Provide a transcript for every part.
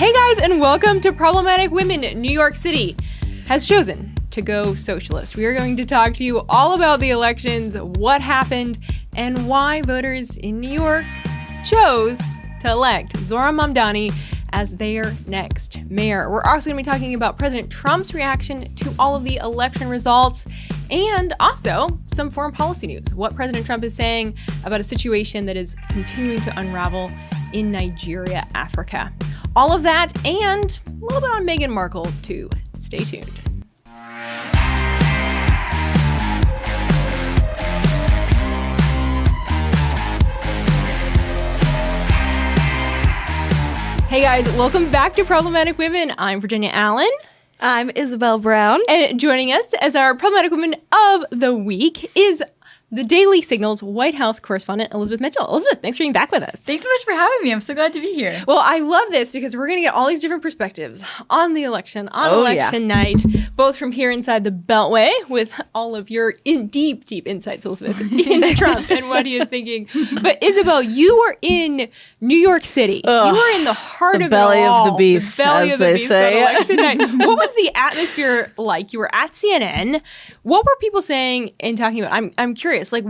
Hey guys, and welcome to Problematic Women. New York City has chosen to go socialist. We are going to talk to you all about the elections, what happened, and why voters in New York chose to elect Zohran Mamdani as their next mayor. We're also going to be talking about President Trump's reaction to all of the election results and also some foreign policy news, what President Trump is saying about a situation that is continuing to unravel in Nigeria, Africa. All of that and a little bit on Meghan Markle too. Stay tuned. Hey guys, welcome back to Problematic Women. I'm Virginia Allen. I'm Isabel Brown. And joining us as our Problematic Woman of the Week is the Daily Signal's White House correspondent, Elizabeth Mitchell. Elizabeth, thanks for being back with us. Thanks so much for having me. I'm so glad to be here. Well, I love this because we're going to get all these different perspectives on the election, on election night, both from here inside the Beltway with all of your deep insights, Elizabeth, into Trump and what he is thinking. But Isabel, you were in New York City. You were in the heart of it all. The belly of the beast, as they say. On election night. What was the atmosphere like? You were at CNN. What were people saying and talking about? I'm curious. Like,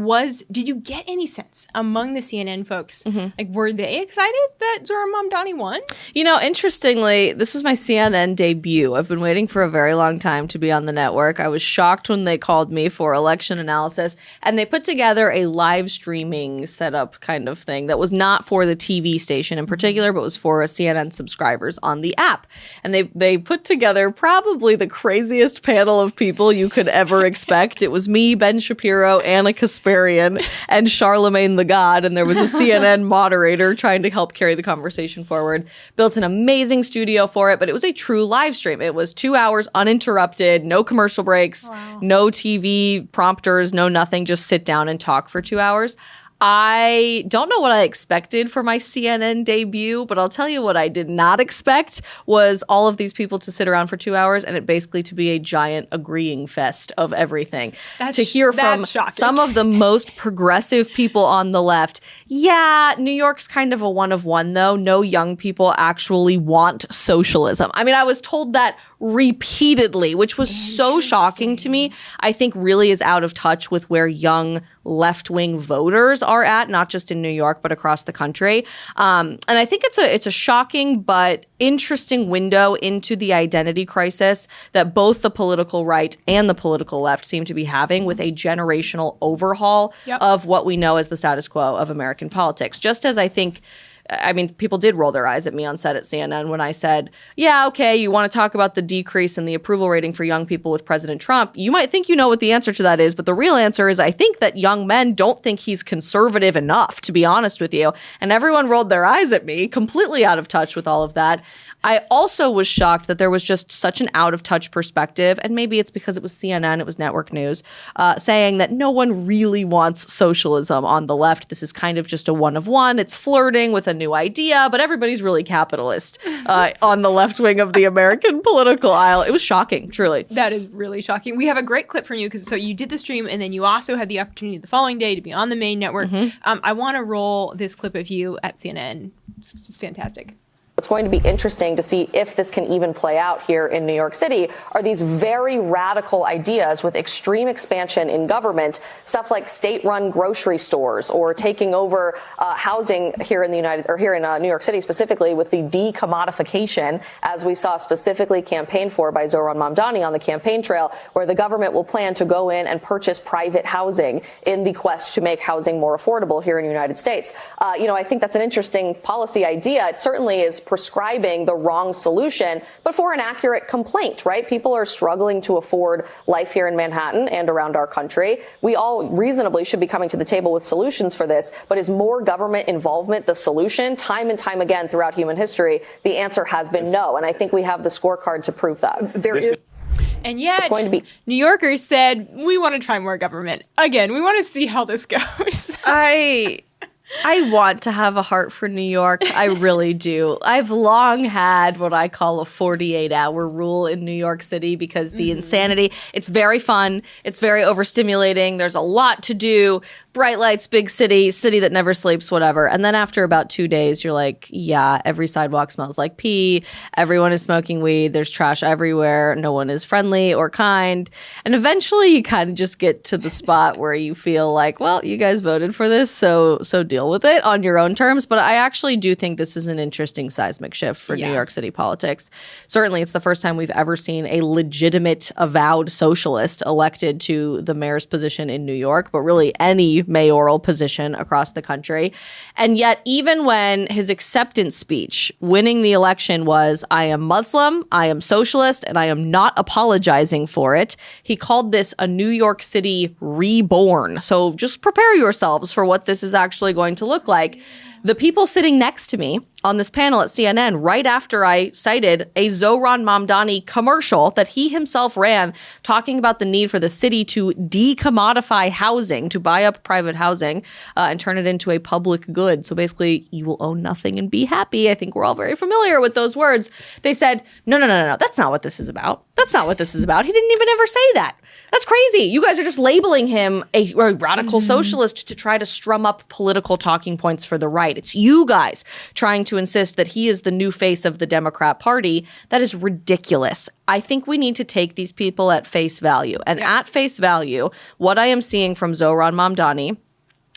did you get any sense among the CNN folks? Like, were they excited that Zohran Mamdani won? You know, interestingly, this was my CNN debut. I've been waiting for a very long time to be on the network. I was shocked when they called me for election analysis, and they put together a live streaming setup kind of thing that was not for the TV station in particular, but was for CNN subscribers on the app. And they put together probably the craziest panel of people you could ever expect. It was me, Ben Shapiro, Anna Kasparian, and Charlemagne the God, and there was a CNN moderator trying to help carry the conversation forward. Built an amazing studio for it, but it was a true live stream. It was 2 hours uninterrupted, no commercial breaks, no TV prompters, no nothing, just sit down and talk for 2 hours. I don't know what I expected for my CNN debut, but I'll tell you what I did not expect was all of these people to sit around for 2 hours and it basically to be a giant agreeing fest of everything. To hear from some of the most progressive people on the left. Yeah, New York's kind of a one of one though. No young people actually want socialism. I mean, I was told that repeatedly, which was so shocking to me. I think really is out of touch with where young left-wing voters are at, not just in New York, but across the country. And I think it's a shocking but interesting window into the identity crisis that both the political right and the political left seem to be having with a generational overhaul of what we know as the status quo of American politics. Just as I mean, people did roll their eyes at me on set at CNN when I said, yeah, okay, you want to talk about the decrease in the approval rating for young people with President Trump. You might think you know what the answer to that is, but the real answer is I think that young men don't think he's conservative enough, to be honest with you. And everyone rolled their eyes at me, completely out of touch with all of that. I also was shocked that there was just such an out-of-touch perspective, and maybe it's because it was CNN, it was network news, saying that no one really wants socialism on the left. This is kind of just a one of one. It's flirting with a new idea, but everybody's really capitalist on the left wing of the American political aisle. It was shocking, truly. That is really shocking. We have a great clip from you because so you did the stream, and then you also had the opportunity the following day to be on the main network. I want to roll this clip of you at CNN. It's just fantastic. What's going to be interesting to see if this can even play out here in New York City are these very radical ideas with extreme expansion in government, stuff like state-run grocery stores or taking over housing here in New York City specifically with the decommodification, as we saw specifically campaigned for by Zohran Mamdani on the campaign trail, where the government will plan to go in and purchase private housing in the quest to make housing more affordable here in the United States. I think that's an interesting policy idea. It certainly is prescribing the wrong solution, but for an accurate complaint, right? People are struggling to afford life here in Manhattan and around our country. We all reasonably should be coming to the table with solutions for this, but is more government involvement the solution? Time and time again throughout human history, the answer has been no, and I think we have the scorecard to prove that. And yet, New Yorkers said, we want to try more government. Again, we want to see how this goes. I want to have a heart for New York. I really do. I've long had what I call a 48-hour rule in New York City because the insanity, it's very fun. It's very overstimulating. There's a lot to do. bright lights, big city that never sleeps, whatever. And then after about 2 days, you're like, yeah, every sidewalk smells like pee. Everyone is smoking weed. There's trash everywhere. No one is friendly or kind. And eventually you kind of just get to the spot where you feel like, well, you guys voted for this, so deal with it on your own terms. But I actually do think this is an interesting seismic shift for New York City politics. Certainly, it's the first time we've ever seen a legitimate, avowed socialist elected to the mayor's position in New York, but really any mayoral position across the country. And yet, even when his acceptance speech winning the election was, I am Muslim, I am socialist, and I am not apologizing for it, he called this a New York City reborn. So just prepare yourselves for what this is actually going to look like. The people sitting next to me on this panel at CNN, right after I cited a Zohran Mamdani commercial that he himself ran, talking about the need for the city to decommodify housing, to buy up private housing and turn it into a public good. So basically, you will own nothing and be happy. I think we're all very familiar with those words. They said, no, that's not what this is about. That's not what this is about. He didn't even ever say that. That's crazy. You guys are just labeling him a radical socialist to try to strum up political talking points for the right. It's you guys trying to insist that he is the new face of the Democrat Party. That is ridiculous. I think we need to take these people at face value. And at face value, what I am seeing from Zohran Mamdani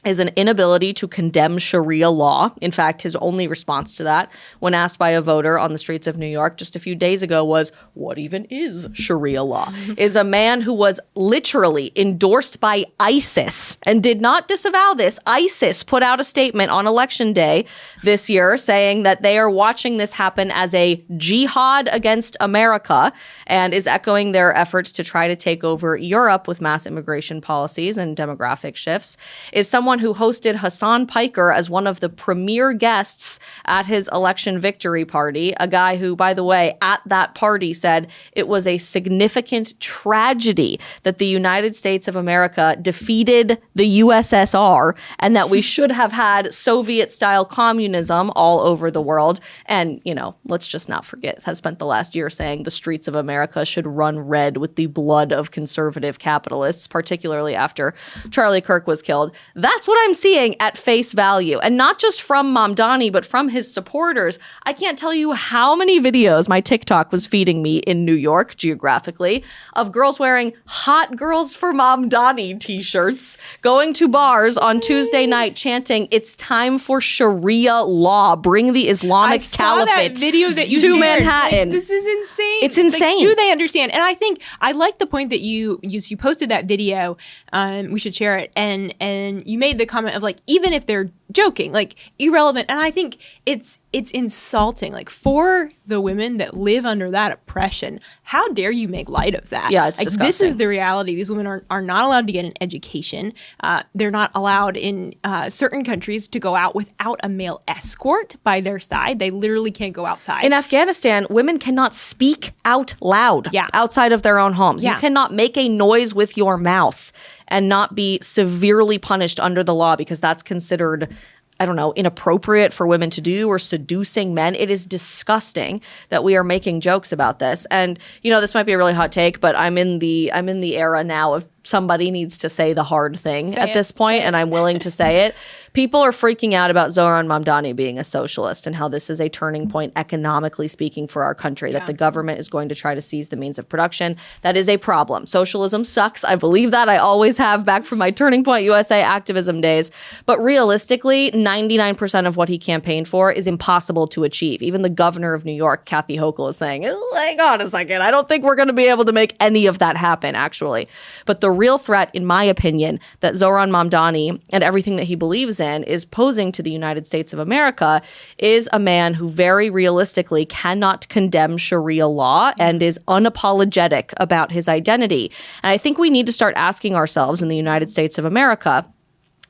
is an inability to condemn Sharia law. In fact, his only response to that, when asked by a voter on the streets of New York just a few days ago, was, what even is Sharia law? Is a man who was literally endorsed by ISIS and did not disavow this. ISIS put out a statement on Election Day this year saying that they are watching this happen as a jihad against America and is echoing their efforts to try to take over Europe with mass immigration policies and demographic shifts, is someone who hosted Hassan Piker as one of the premier guests at his election victory party, a guy who, by the way, at that party said it was a significant tragedy that the United States of America defeated the USSR and that we should have had Soviet-style communism all over the world. And, let's just not forget, has spent the last year saying the streets of America should run red with the blood of conservative capitalists, particularly after Charlie Kirk was killed. That's what I'm seeing at face value. And not just from Mamdani, but from his supporters. I can't tell you how many videos my TikTok was feeding me in New York, geographically, of girls wearing Hot Girls for Mamdani t-shirts, going to bars on Tuesday night chanting, it's time for Sharia law, bring the Islamic caliphate that video that you to shared. Manhattan. This is insane. It's insane. Do they understand? And I think I like the point that you posted that video. We should share it. And you made the comment of even if they're joking, irrelevant. And I think it's insulting, for the women that live under that oppression. How dare you make light of that? Yeah, it's disgusting. This is the reality. These women are not allowed to get an education. They're not allowed in certain countries to go out without a male escort by their side. They literally can't go outside. In Afghanistan, women cannot speak out loud outside of their own homes. You cannot make a noise with your mouth and not be severely punished under the law because that's considered, inappropriate for women to do or seducing men. It is disgusting that we are making jokes about this. And, this might be a really hot take, but I'm in the era now of somebody needs to say the hard thing at this point, and I'm willing to say it. People are freaking out about Zohran Mamdani being a socialist and how this is a turning point economically speaking for our country, that the government is going to try to seize the means of production. That is a problem. Socialism sucks. I believe that. I always have, back from my Turning Point USA activism days. But realistically, 99% of what he campaigned for is impossible to achieve. Even the governor of New York, Kathy Hochul, is saying, hang on a second, I don't think we're going to be able to make any of that happen, actually. But the real threat, in my opinion, that Zohran Mamdani and everything that he believes in is posing to the United States of America is a man who very realistically cannot condemn Sharia law and is unapologetic about his identity. And I think we need to start asking ourselves in the United States of America,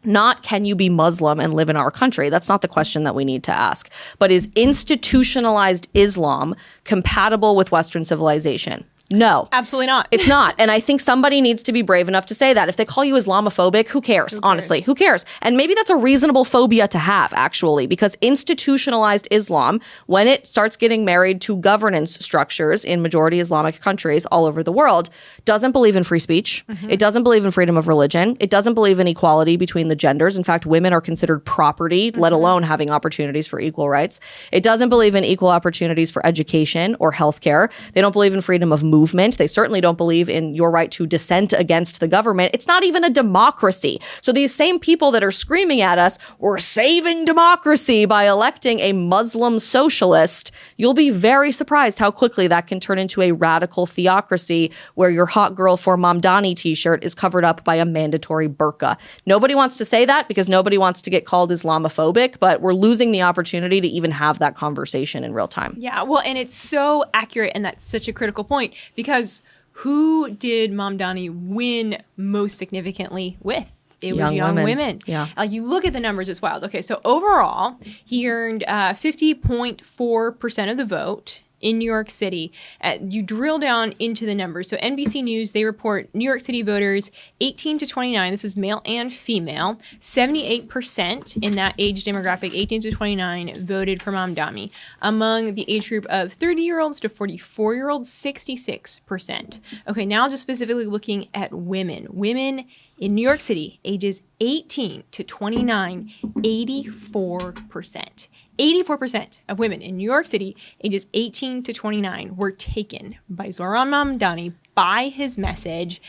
not can you be Muslim and live in our country? That's not the question that we need to ask. But is institutionalized Islam compatible with Western civilization? No. Absolutely not. It's not. And I think somebody needs to be brave enough to say that. If they call you Islamophobic, who cares? Honestly, who cares? And maybe that's a reasonable phobia to have, actually, because institutionalized Islam, when it starts getting married to governance structures in majority Islamic countries all over the world, doesn't believe in free speech. It doesn't believe in freedom of religion. It doesn't believe in equality between the genders. In fact, women are considered property, let alone having opportunities for equal rights. It doesn't believe in equal opportunities for education or healthcare. They don't believe in freedom of movement. They certainly don't believe in your right to dissent against the government. It's not even a democracy. So these same people that are screaming at us, we're saving democracy by electing a Muslim socialist, you'll be very surprised how quickly that can turn into a radical theocracy where your hot girl for Mamdani t-shirt is covered up by a mandatory burqa. Nobody wants to say that because nobody wants to get called Islamophobic, but we're losing the opportunity to even have that conversation in real time. Yeah, well, and it's so accurate, and that's such a critical point, because who did Mamdani win most significantly with? It was young women. Yeah. You look at the numbers, it's wild. Okay, so overall, he earned 50.4% of the vote in New York City. You drill down into the numbers. So NBC News, they report New York City voters 18 to 29, this is male and female, 78% in that age demographic, 18 to 29, voted for Mamdani. Among the age group of 30-year-olds to 44-year-olds, 66%. Okay, now just specifically looking at women. Women in New York City, ages 18 to 29, 84%. 84% of women in New York City, ages 18 to 29, were taken by Zohran Mamdani, by his message.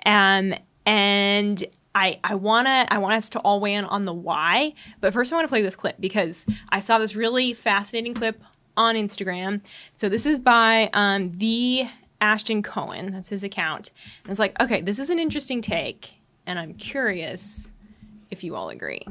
And I want us to all weigh in on the why. But first I want to play this clip because I saw this really fascinating clip on Instagram. So this is by the Ashton Cohen. That's his account. And it's like, okay, this is an interesting take. And I'm curious if you all agree.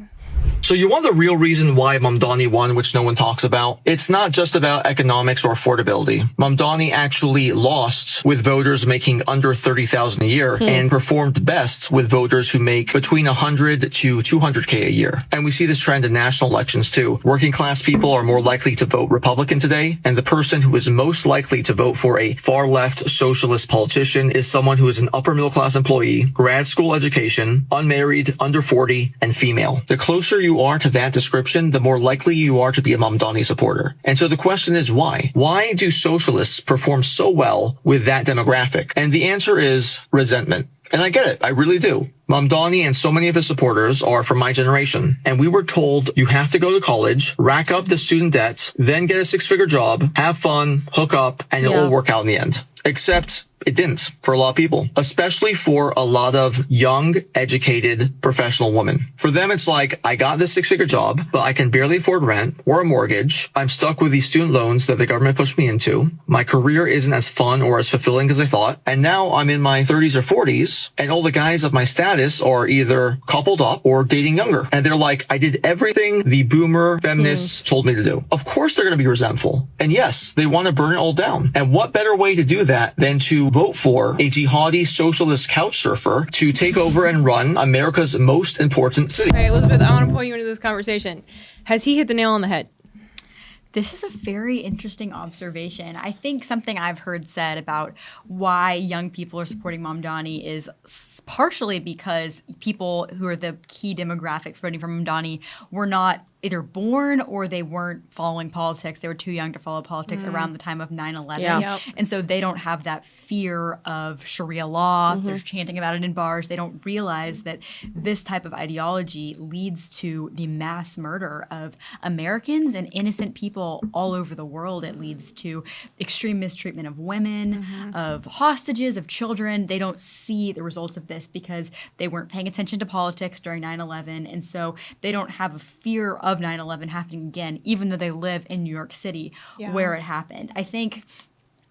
So you want the real reason why Mamdani won, which no one talks about? It's not just about economics or affordability. Mamdani actually lost with voters making under $30,000 a year and performed best with voters who make between 100 to 200K a year. And we see this trend in national elections too. Working class people are more likely to vote Republican today, and the person who is most likely to vote for a far left socialist politician is someone who is an upper middle class employee, grad school education, unmarried, under 40, and female. The closer you are to that description, the more likely you are to be a Mamdani supporter. And so the question is why? Why do socialists perform so well with that demographic? And the answer is resentment. And I get it. I really do. Mamdani and so many of his supporters are from my generation. And we were told you have to go to college, rack up the student debt, then get a six-figure job, have fun, hook up, and it'll all work out in the end. Except it didn't for a lot of people, especially for a lot of young, educated, professional women. For them, it's like, I got this six-figure job, but I can barely afford rent or a mortgage. I'm stuck with these student loans that the government pushed me into. My career isn't as fun or as fulfilling as I thought. And now I'm in my 30s or 40s, and all the guys of my status are either coupled up or dating younger. And they're like, I did everything the boomer feminists told me to do. Of course they're going to be resentful. And yes, they want to burn it all down. And what better way to do that than to vote for a jihadi socialist couch surfer to take over and run America's most important city? Okay, Elizabeth, I want to pull you into this conversation. Has he hit the nail on the head? This is a very interesting observation. I think something I've heard said about why young people are supporting Mamdani is partially because people who are the key demographic voting for Mamdani were not either born or they weren't following politics. They were too young to follow politics around the time of 9/11. Yeah. Yep. And so they don't have that fear of Sharia law. They're chanting about it in bars. They don't realize that this type of ideology leads to the mass murder of Americans and innocent people all over the world. It leads to extreme mistreatment of women, of hostages, of children. They don't see the results of this because they weren't paying attention to politics during 9/11. And so they don't have a fear of 9/11 happening again, even though they live in New York City where it happened. I think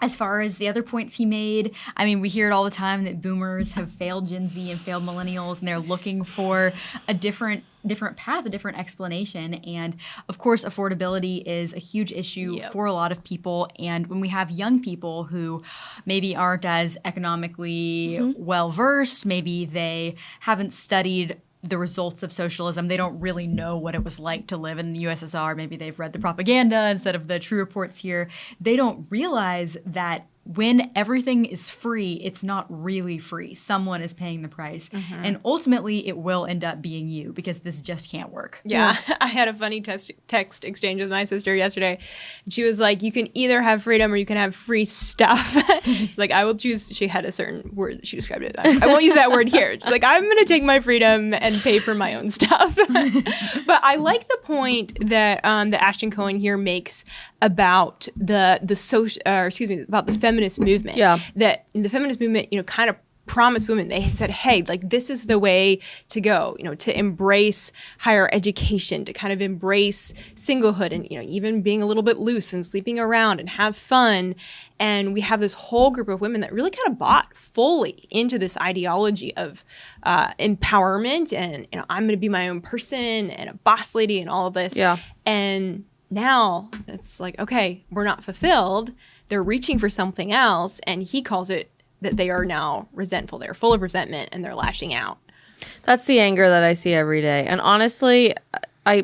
as far as the other points he made, I mean, we hear it all the time that boomers have failed Gen Z and failed millennials, and they're looking for a different path, a different explanation. And of course, affordability is a huge issue for a lot of people. And when we have young people who maybe aren't as economically well-versed, maybe they haven't studied the results of socialism. They don't really know what it was like to live in the USSR. Maybe they've read the propaganda instead of the true reports here. They don't realize that when everything is free, it's not really free. Someone is paying the price. And ultimately, it will end up being you because this just can't work. Yeah. I had a funny text exchange with my sister yesterday. And she was like, you can either have freedom or you can have free stuff. Like, I will choose. She had a certain word that she described it. I won't use that word here. She's like, I'm going to take my freedom and pay for my own stuff. But I like the point that that Ashton Cohen here makes about about the feminist movement. Yeah. That the feminist movement, kind of promised women. They said, hey, like, this is the way to go, to embrace higher education, to kind of embrace singlehood and, even being a little bit loose and sleeping around and have fun. And we have this whole group of women that really kind of bought fully into this ideology of empowerment and, I'm going to be my own person and a boss lady and all of this. Yeah. And now it's like, okay, we're not fulfilled. They're reaching for something else. And he calls it that they are now resentful. They're full of resentment and they're lashing out. That's the anger that I see every day. And honestly,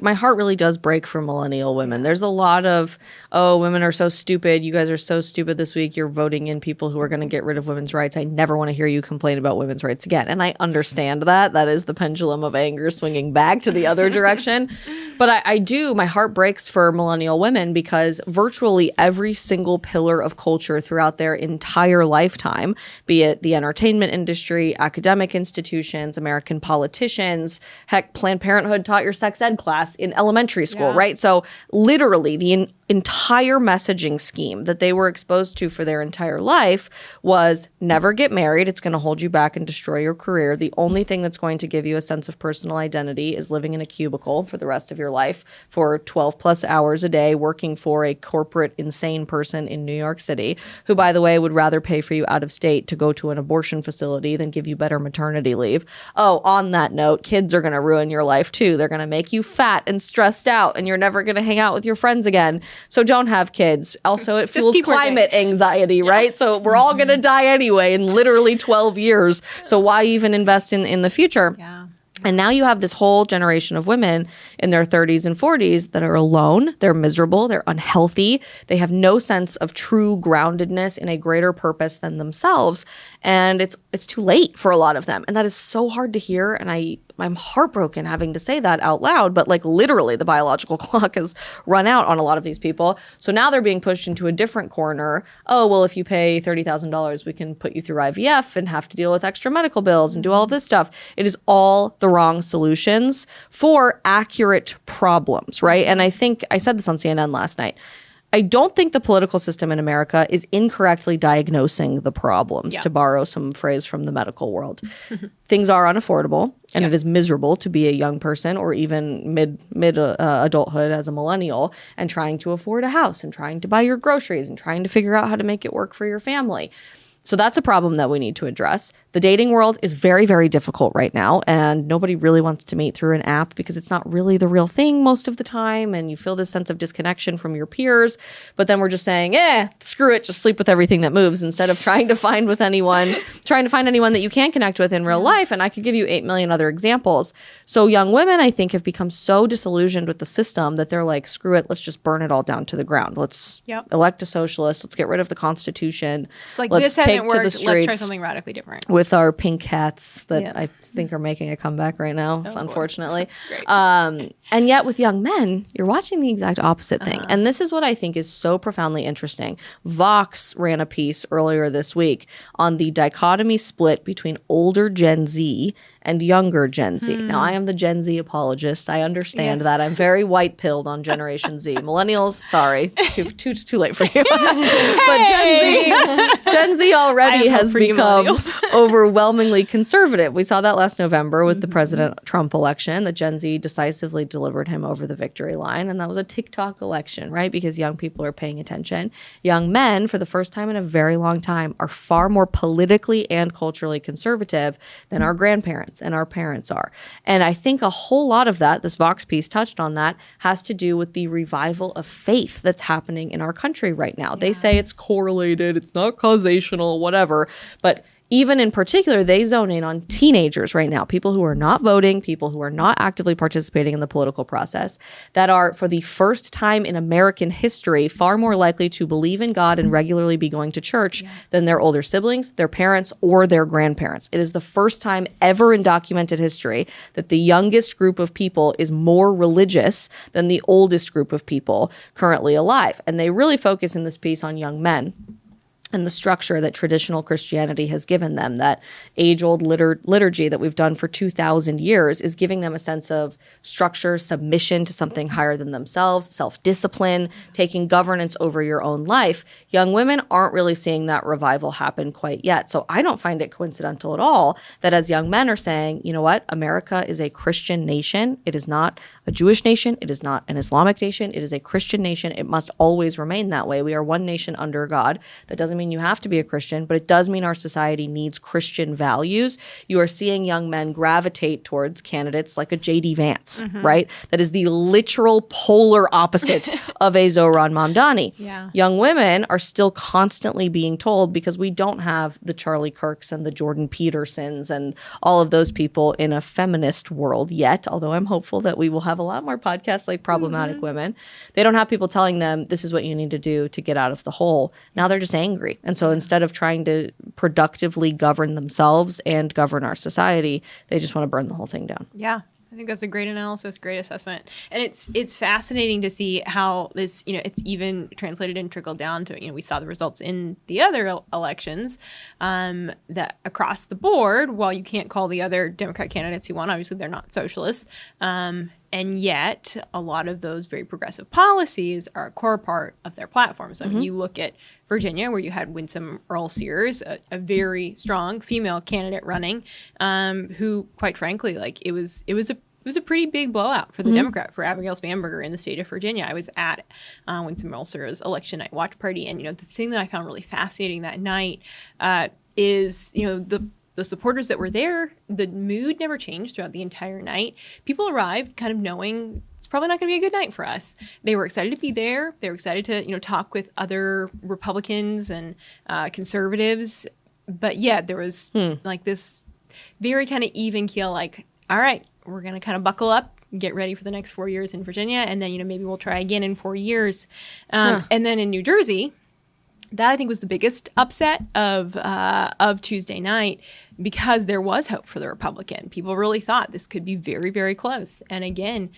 my heart really does break for millennial women. There's a lot of, women are so stupid. You guys are so stupid this week. You're voting in people who are going to get rid of women's rights. I never want to hear you complain about women's rights again. And I understand that. That is the pendulum of anger swinging back to the other direction. But I do, my heart breaks for millennial women because virtually every single pillar of culture throughout their entire lifetime, be it the entertainment industry, academic institutions, American politicians, heck, Planned Parenthood taught your sex ed class in elementary school, right? So literally the entire messaging scheme that they were exposed to for their entire life was never get married. It's going to hold you back and destroy your career. The only thing that's going to give you a sense of personal identity is living in a cubicle for the rest of your life for 12 plus hours a day, working for a corporate insane person in New York City, who, by the way, would rather pay for you out of state to go to an abortion facility than give you better maternity leave. Oh, on that note, kids are going to ruin your life too. They're going to make you fat and stressed out and you're never going to hang out with your friends again. So don't have kids. Also, it fuels climate anxiety, right? So we're all going to die anyway in literally 12 years. So why even invest in the future? Yeah. And now you have this whole generation of women in their 30s and 40s that are alone. They're miserable. They're unhealthy. They have no sense of true groundedness in a greater purpose than themselves. And it's too late for a lot of them. And that is so hard to hear. And I'm heartbroken having to say that out loud, but like literally the biological clock has run out on a lot of these people. So now they're being pushed into a different corner. Oh, well, if you pay $30,000, we can put you through IVF and have to deal with extra medical bills and do all of this stuff. It is all the wrong solutions for accurate problems, right? And I think I said this on CNN last night. I don't think the political system in America is incorrectly diagnosing the problems, to borrow some phrase from the medical world. Things are unaffordable, and it is miserable to be a young person or even mid adulthood as a millennial and trying to afford a house and trying to buy your groceries and trying to figure out how to make it work for your family. So that's a problem that we need to address. The dating world is very, very difficult right now, and nobody really wants to meet through an app because it's not really the real thing most of the time, and you feel this sense of disconnection from your peers. But then we're just saying, screw it, just sleep with everything that moves instead of trying to find anyone that you can connect with in real life. And I could give you 8 million other examples. So young women, I think, have become so disillusioned with the system that they're like, screw it, let's just burn it all down to the ground. Let's elect a socialist. Let's get rid of the Constitution. It's like, let's this hasn't worked. To the streets. Let's try something radically different. With our pink hats that I think are making a comeback right now, unfortunately. And yet with young men, you're watching the exact opposite thing. And this is what I think is so profoundly interesting. Vox ran a piece earlier this week on the dichotomy split between older Gen Z and younger Gen Z. Now, I am the Gen Z apologist. I understand that. I'm very white-pilled on Generation Z. Millennials, sorry, it's too late for you. But Gen Z already has become overwhelmingly conservative. We saw that last November with the President Trump election. The Gen Z decisively delivered him over the victory line, and that was a TikTok election, right? Because young people are paying attention. Young men, for the first time in a very long time, are far more politically and culturally conservative than our grandparents and our parents are. And I think a whole lot of that, this Vox piece touched on that, has to do with the revival of faith that's happening in our country right now. They say it's correlated, it's not causational, whatever. But even in particular, they zone in on teenagers right now, people who are not voting, people who are not actively participating in the political process, that are, for the first time in American history, far more likely to believe in God and regularly be going to church than their older siblings, their parents, or their grandparents. It is the first time ever in documented history that the youngest group of people is more religious than the oldest group of people currently alive. And they really focus in this piece on young men and the structure that traditional Christianity has given them, that age-old liturgy that we've done for 2,000 years is giving them a sense of structure, submission to something higher than themselves, self-discipline, taking governance over your own life. Young women aren't really seeing that revival happen quite yet. So I don't find it coincidental at all that as young men are saying, you know what, America is a Christian nation. It is not a Jewish nation. It is not an Islamic nation. It is a Christian nation. It must always remain that way. We are one nation under God. That doesn't mean you have to be a Christian, but it does mean our society needs Christian values. You are seeing young men gravitate towards candidates like a J.D. Vance, right? That is the literal polar opposite of a Zohran Mamdani. Yeah. Young women are still constantly being told, because we don't have the Charlie Kirks and the Jordan Petersons and all of those people in a feminist world yet, although I'm hopeful that we will have a lot more podcasts like Problematic Women. They don't have people telling them this is what you need to do to get out of the hole. Now they're just angry. And so instead of trying to productively govern themselves and govern our society, they just want to burn the whole thing down. Yeah. I think that's a great analysis, great assessment. And it's fascinating to see how this, it's even translated and trickled down to, we saw the results in the other elections, that across the board, while you can't call the other Democrat candidates who won, obviously they're not socialists, and yet a lot of those very progressive policies are a core part of their platform. So you look at Virginia, where you had Winsome Earl Sears, a very strong female candidate running, who, quite frankly, it was a pretty big blowout for the Democrat, for Abigail Spanberger in the state of Virginia. I was at Winsome Earl Sears' election night watch party, and the thing that I found really fascinating that night is the supporters that were there. The mood never changed throughout the entire night. People arrived kind of knowing it's probably not going to be a good night for us. They were excited to be there. They were excited to, talk with other Republicans and conservatives. But yeah, there was this very kind of even keel, all right, we're going to kind of buckle up, get ready for the next 4 years in Virginia. And then, maybe we'll try again in 4 years. And then in New Jersey, that I think was the biggest upset of Tuesday night, because there was hope for the Republican. People really thought this could be very, very close. And again,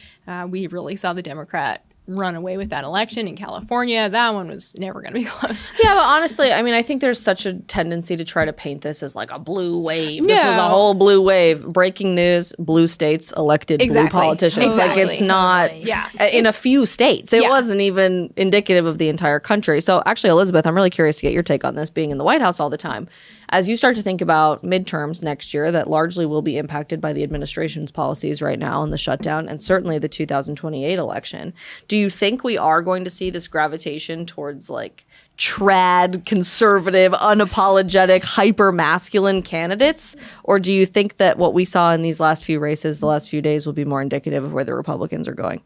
we really saw the Democrat run away with that election in California. That one was never going to be close. Yeah, but honestly, I think there's such a tendency to try to paint this as like a blue wave. This was a whole blue wave. Breaking news, blue states elected blue politicians. Exactly. It's not in a few states. It wasn't even indicative of the entire country. So actually, Elizabeth, I'm really curious to get your take on this, being in the White House all the time. As you start to think about midterms next year that largely will be impacted by the administration's policies right now and the shutdown, and certainly the 2028 election, do you think we are going to see this gravitation towards trad, conservative, unapologetic, hyper-masculine candidates? Or do you think that what we saw in these last few races, the last few days, will be more indicative of where the Republicans are going?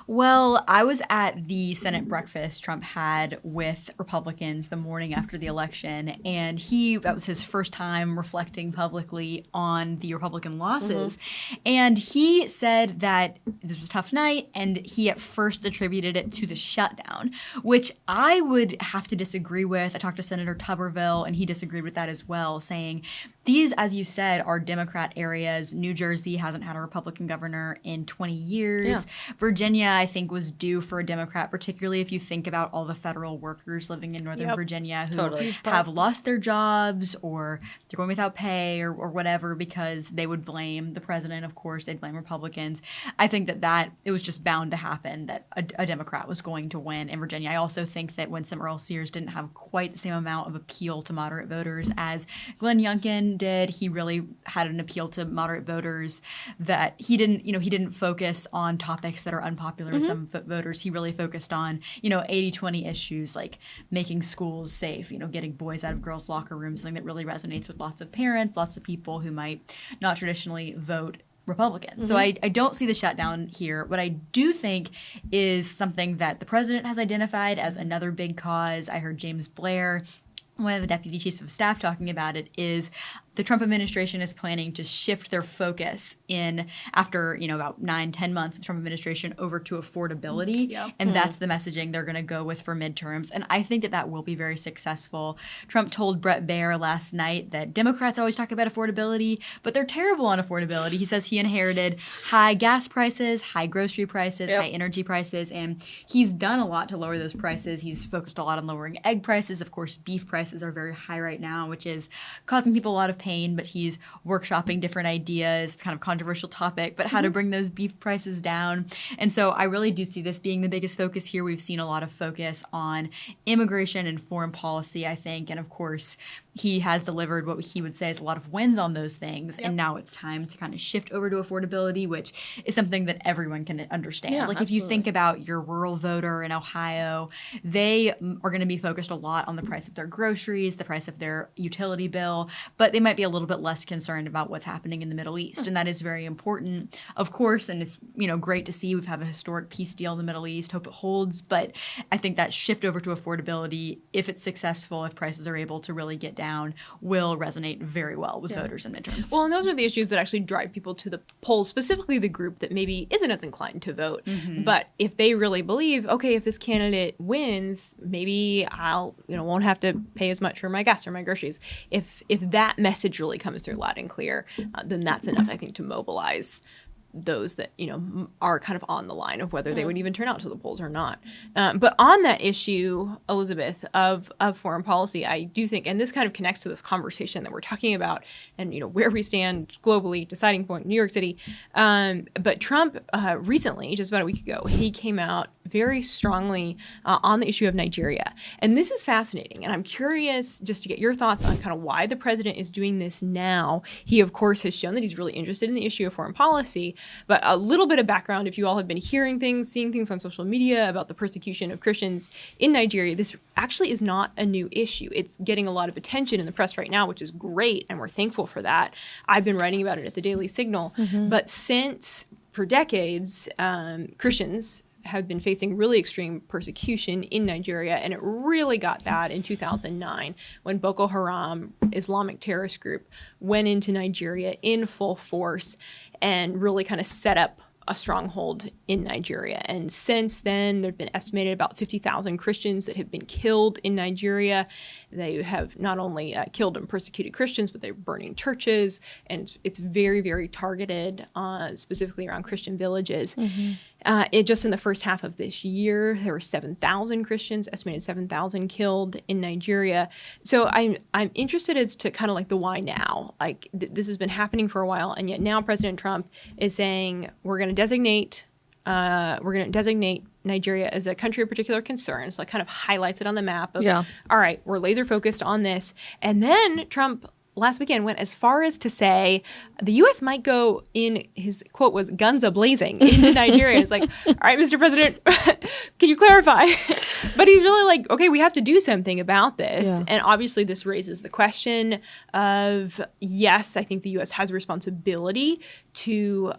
Well, I was at the Senate breakfast Trump had with Republicans the morning after the election, and that was his first time reflecting publicly on the Republican losses. And he said that this was a tough night, and he at first attributed it to the shutdown, which I would have to disagree with. I talked to Senator Tuberville, and he disagreed with that as well, saying these, as you said, are Democrat areas. New Jersey hasn't had a Republican governor in 20 years. Yeah. Virginia, I think, was due for a Democrat, particularly if you think about all the federal workers living in Northern Virginia who have lost their jobs, or they're going without pay or whatever, because they would blame the president, of course. They'd blame Republicans. I think that it was just bound to happen that a Democrat was going to win in Virginia. I also think that Winsome Earl Sears didn't have quite the same amount of appeal to moderate voters as Glenn Youngkin did. He really had an appeal to moderate voters that he didn't focus on topics that are unpopular with some voters. He really focused on, 80-20 issues like making schools safe, getting boys out of girls' locker rooms, something that really resonates with lots of parents, lots of people who might not traditionally vote Republican. So I don't see the shutdown here. What I do think is something that the president has identified as another big cause. I heard James Blair one of the deputy chiefs of staff talking about it, is the Trump administration is planning to shift their focus after about 9-10 months of the Trump administration over to affordability. Yep. And that's the messaging they're going to go with for midterms. And I think that will be very successful. Trump told Bret Baier last night that Democrats always talk about affordability, but they're terrible on affordability. He says he inherited high gas prices, high grocery prices, high energy prices, and he's done a lot to lower those prices. He's focused a lot on lowering egg prices. Of course, beef prices are very high right now, which is causing people a lot of pain, but he's workshopping different ideas. It's kind of a controversial topic, but how to bring those beef prices down. And so I really do see this being the biggest focus here. We've seen a lot of focus on immigration and foreign policy, I think. And of course, he has delivered what he would say is a lot of wins on those things. Yep. And now it's time to kind of shift over to affordability, which is something that everyone can understand. Yeah, like absolutely. if you think about your rural voter in Ohio, they are going to be focused a lot on the price of their groceries, the price of their utility bill, but they might be a little bit less concerned about what's happening in the Middle East. And that is very important, of course. And it's great to see. We've had a historic peace deal in the Middle East. Hope it holds. But I think that shift over to affordability, if it's successful, if prices are able to really get down, will resonate very well with voters in midterms. Well, and those are the issues that actually drive people to the polls, specifically the group that maybe isn't as inclined to vote. But if they really believe, okay, if this candidate wins, maybe I'll, won't have to pay as much for my gas or my groceries. If that message really comes through loud and clear, then that's enough, I think, to mobilize those that are kind of on the line of whether they would even turn out to the polls or not. But on that issue, Elizabeth, of foreign policy, I do think, and this kind of connects to this conversation that we're talking about, and where we stand globally, deciding point, New York City. But Trump recently, just about a week ago, he came out very strongly on the issue of Nigeria, and this is fascinating. And I'm curious just to get your thoughts on kind of why the president is doing this now. He, of course, has shown that he's really interested in the issue of foreign policy. But a little bit of background, if you all have been hearing things, seeing things on social media about the persecution of Christians in Nigeria, this actually is not a new issue. It's getting a lot of attention in the press right now, which is great, and we're thankful for that. I've been writing about it at the Daily Signal. But for decades, Christians have been facing really extreme persecution in Nigeria, and it really got bad in 2009 when Boko Haram, Islamic terrorist group, went into Nigeria in full force and really kind of set up a stronghold in Nigeria. And since then, there have been estimated about 50,000 Christians that have been killed in Nigeria. They have not only killed and persecuted Christians, but they're burning churches, and it's very, very targeted, specifically around Christian villages. Just in the first half of this year, there were 7,000 Christians, estimated 7,000 killed in Nigeria. So I'm interested as to kind of like the why now. Like this has been happening for a while, and yet now President Trump is saying we're going to designate Nigeria as a country of particular concern. So it kind of highlights it on the map of, all right, we're laser focused on this. And then Trump last weekend went as far as to say the U.S. might go in, his quote was, guns a-blazing into Nigeria. It's like, all right, Mr. President, can you clarify? But he's really like, okay, we have to do something about this. Yeah. And obviously this raises the question of, yes, I think the U.S. has a responsibility to,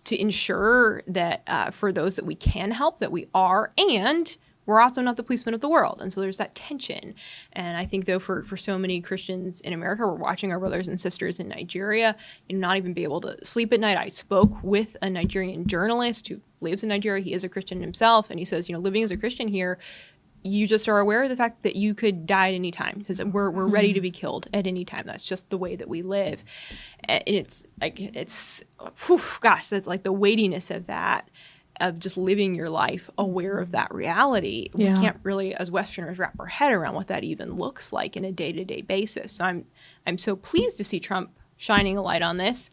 to ensure that for those that we can help, that we are, and we're also not the policemen of the world. And so there's that tension. And I think, though, for so many Christians in America, we're watching our brothers and sisters in Nigeria and not even be able to sleep at night. I spoke with a Nigerian journalist who lives in Nigeria. He is a Christian himself. And he says, living as a Christian here, you just are aware of the fact that you could die at any time, because we're ready to be killed at any time. That's just the way that we live. And it's that's like the weightiness of that, of just living your life aware of that reality. Yeah. We can't really, as Westerners, wrap our head around what that even looks like in a day-to-day basis. So I'm so pleased to see Trump shining a light on this.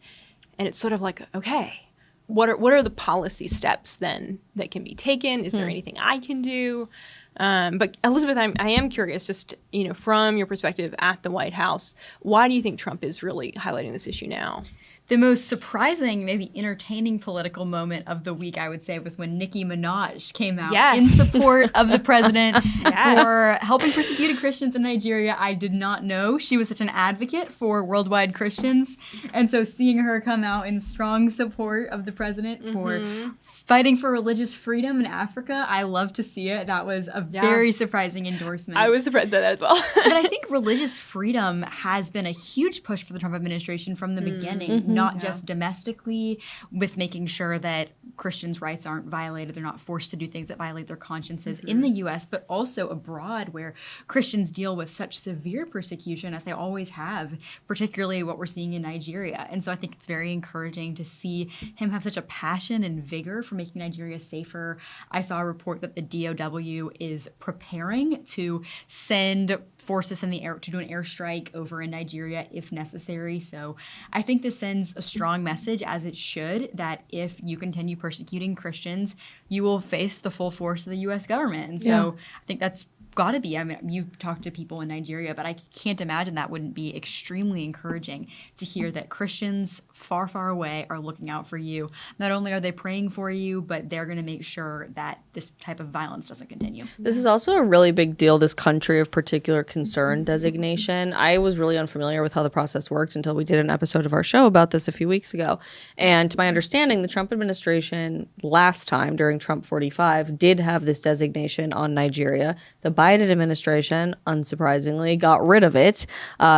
And it's sort of like, okay, what are the policy steps then that can be taken? Is there anything I can do? But Elizabeth, I am curious, just from your perspective at the White House, why do you think Trump is really highlighting this issue now? The most surprising, maybe entertaining political moment of the week, I would say, was when Nicki Minaj came out in support of the president for helping persecuted Christians in Nigeria. I did not know she was such an advocate for worldwide Christians. And so seeing her come out in strong support of the president for fighting for religious freedom in Africa, I love to see it. That was a very surprising endorsement. I was surprised by that as well. But I think religious freedom has been a huge push for the Trump administration from the beginning, not just domestically with making sure that Christians' rights aren't violated, they're not forced to do things that violate their consciences in the U.S., but also abroad where Christians deal with such severe persecution as they always have, particularly what we're seeing in Nigeria. And so I think it's very encouraging to see him have such a passion and vigor for making Nigeria safer. I saw a report that the DOW is preparing to send forces in the air to do an airstrike over in Nigeria if necessary. So I think this sends a strong message, as it should, that if you continue persecuting Christians, you will face the full force of the U.S. government. And so I think that's got to be. I mean, you've talked to people in Nigeria, but I can't imagine that wouldn't be extremely encouraging to hear that Christians far, far away are looking out for you. Not only are they praying for you, but they're going to make sure that this type of violence doesn't continue. This is also a really big deal, this country of particular concern designation. I was really unfamiliar with how the process worked until we did an episode of our show about this a few weeks ago. And to my understanding, the Trump administration last time during Trump 45 did have this designation on Nigeria. The Biden administration, unsurprisingly, got rid of it.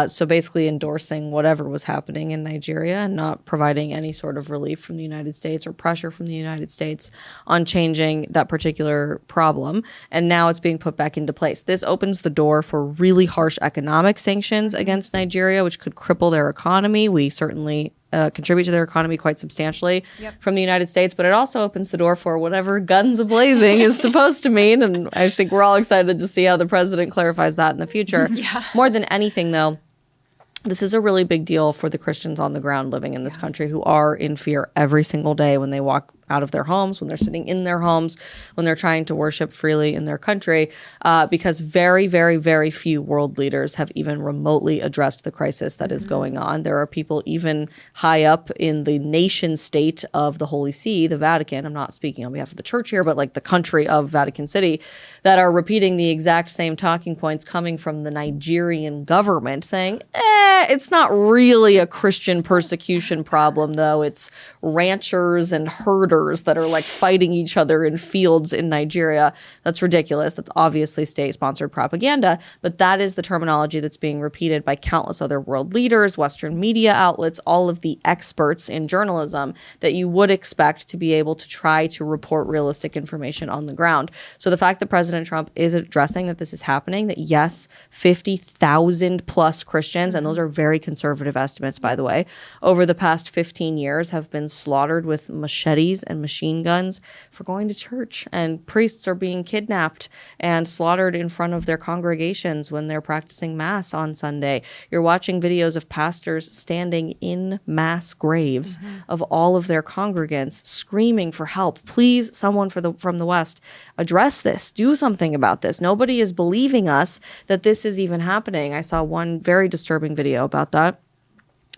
So basically endorsing whatever was happening in Nigeria and not providing any sort of relief from the United States or pressure from the United States on changing that particular problem. And now it's being put back into place. This opens the door for really harsh economic sanctions against Nigeria, which could cripple their economy. We certainly contribute to their economy quite substantially from the United States, but it also opens the door for whatever guns a-blazing is supposed to mean, and I think we're all excited to see how the president clarifies that in the future. More than anything, though, this is a really big deal for the Christians on the ground living in this country who are in fear every single day when they walk out of their homes, when they're sitting in their homes, when they're trying to worship freely in their country, because very, very, very few world leaders have even remotely addressed the crisis that is going on. There are people even high up in the nation state of the Holy See, the Vatican, I'm not speaking on behalf of the church here, but like the country of Vatican City, that are repeating the exact same talking points coming from the Nigerian government saying, it's not really a Christian persecution problem, though. It's ranchers and herders that are like fighting each other in fields in Nigeria. That's ridiculous. That's obviously state-sponsored propaganda, but that is the terminology that's being repeated by countless other world leaders, Western media outlets, all of the experts in journalism that you would expect to be able to try to report realistic information on the ground. So the fact that President Trump is addressing that this is happening, that yes, 50,000 plus Christians, and those are very conservative estimates, by the way, over the past 15 years have been slaughtered with machetes and machine guns for going to church, and priests are being kidnapped and slaughtered in front of their congregations when they're practicing mass on Sunday. You're watching videos of pastors standing in mass graves of all of their congregants screaming for help. Please, someone from the West, address this. Do something about this. Nobody is believing us that this is even happening. I saw one very disturbing video about that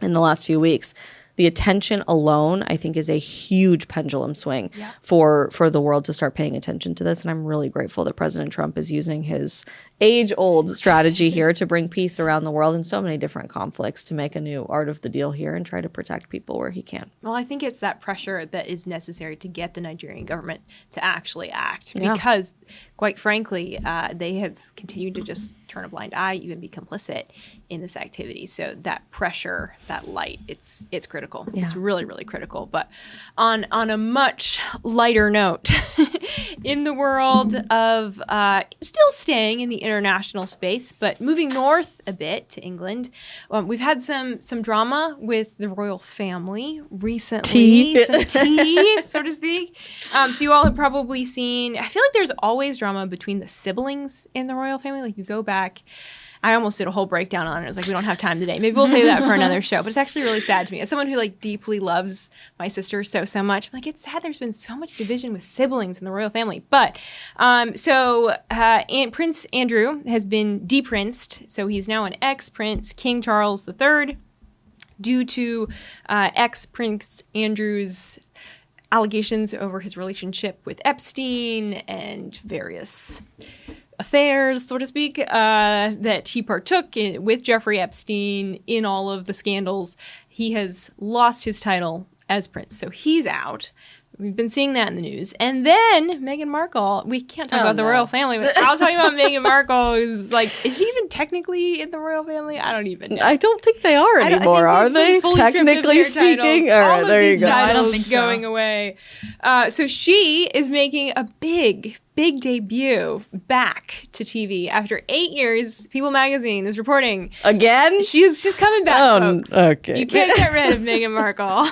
in the last few weeks. The attention alone, I think, is a huge pendulum swing for the world to start paying attention to this. And I'm really grateful that President Trump is using his age-old strategy here to bring peace around the world in so many different conflicts, to make a new art of the deal here and try to protect people where he can. Well, I think it's that pressure that is necessary to get the Nigerian government to actually act because, quite frankly, they have continued to just turn a blind eye, even be complicit in this activity. So that pressure, that light, it's critical. Yeah. It's really, really critical. But on a much lighter note, in the world of still staying in the international space, but moving north a bit to England, we've had some drama with the royal family recently. Some tea, so to speak. So you all have probably seen, I feel like there's always drama between the siblings in the royal family. Like you go back, I almost did a whole breakdown on it. I was like, we don't have time today. Maybe we'll save that for another show. But it's actually really sad to me. As someone who like deeply loves my sister so much, I'm like, it's sad there's been so much division with siblings in the royal family. But Prince Andrew has been deprinced. So he's now an ex-prince, King Charles III. due to ex-Prince Andrew's allegations over his relationship with Epstein and various affairs, so to speak, that he partook in with Jeffrey Epstein in all of the scandals. He has lost his title as prince, so he's out. We've been seeing that in the news. And then Meghan Markle, we can't talk about the royal family, but I was talking about Meghan Markle, who's like, is she even technically in the royal family? I don't even know. I don't think they are anymore, are they? Technically speaking? All right, there you go. I don't think going away. So she is making a big debut back to TV after 8 years. People Magazine is reporting again. She's coming back. Folks. Okay. You can't get rid of Meghan Markle.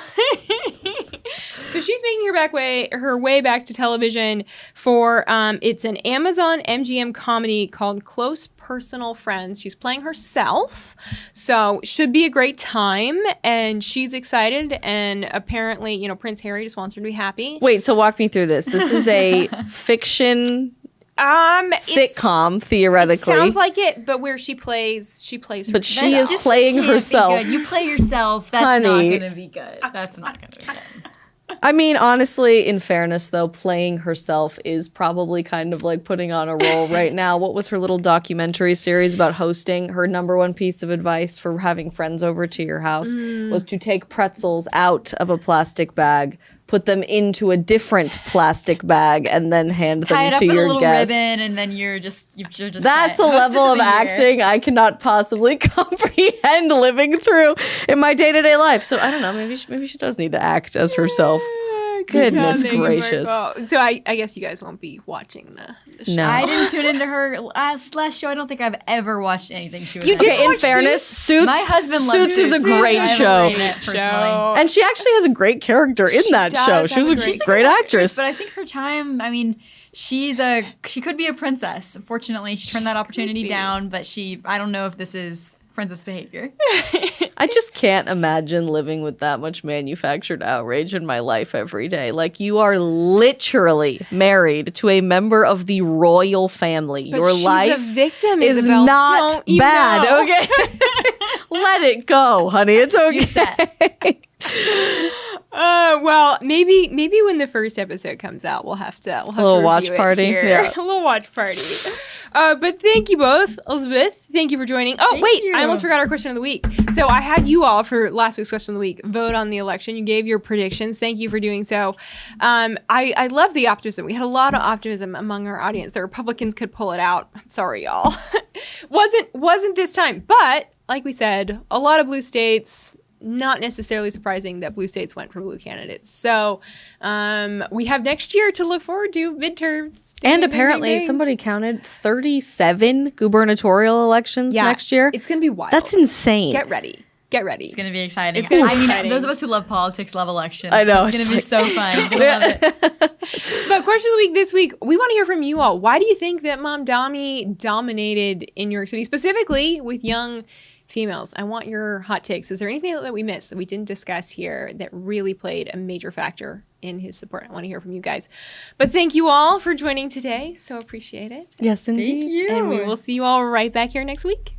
So she's making her way back to television for it's an Amazon MGM comedy called Close Personal Friends. She's playing herself, so should be a great time, and she's excited. And apparently, Prince Harry just wants her to be happy. Wait, so walk me through this. This is a fiction sitcom, theoretically. It sounds like it, but where she plays her. But she is playing herself. You play yourself. That's not going to be good. That's not going to be good. I mean, honestly, in fairness, though, playing herself is probably kind of like putting on a role right now. What was her little documentary series about hosting? Her number one piece of advice for having friends over to your house was to take pretzels out of a plastic bag, put them into a different plastic bag, and then hand them to your guests. Tie it up with a little ribbon, and then you're just That's a level of acting I cannot possibly comprehend living through in my day-to-day life. So I don't know. Maybe she does need to act as herself. Goodness gracious. So I guess you guys won't be watching the show. No. I didn't tune into her last show. I don't think I've ever watched anything she was You in. did in fairness, Suits. My husband loves Suits is a great show. Personally. And she actually has a great character in that show. She was a great actress. But I think her time, I mean, she could be a princess. Unfortunately, she turned that opportunity down, but I don't know if this is princess behavior. I just can't imagine living with that much manufactured outrage in my life every day. Like, you are literally married to a member of the royal family. But your she's life a victim, is Isabel. not bad. Okay, let it go, honey. It's okay. You're set. Well, maybe when the first episode comes out, we'll have to a little watch party. Yeah. A little watch party. But thank you both, Elizabeth. Thank you for joining. Oh, Thank you. I almost forgot our question of the week. So I had you all for last week's question of the week vote on the election. You gave your predictions. Thank you for doing so. I love the optimism. We had a lot of optimism among our audience. The Republicans could pull it out. I'm sorry, y'all. wasn't this time. But like we said, a lot of blue states. Not necessarily surprising that blue states went for blue candidates. So we have next year to look forward to, midterms. And apparently somebody counted 37 gubernatorial elections next year. It's going to be wild. That's insane. Get ready. It's going to be exciting. It's gonna be exciting. Those of us who love politics love elections. I know. It's going to be so fun. I love it. But question of the week this week, we want to hear from you all. Why do you think that Mamdani dominated in New York City, specifically with young females? I want your hot takes. Is there anything that we missed that we didn't discuss here that really played a major factor in his support? I want to hear from you guys. But thank you all for joining today. So appreciate it. Yes, indeed. Thank you. And we will see you all right back here next week.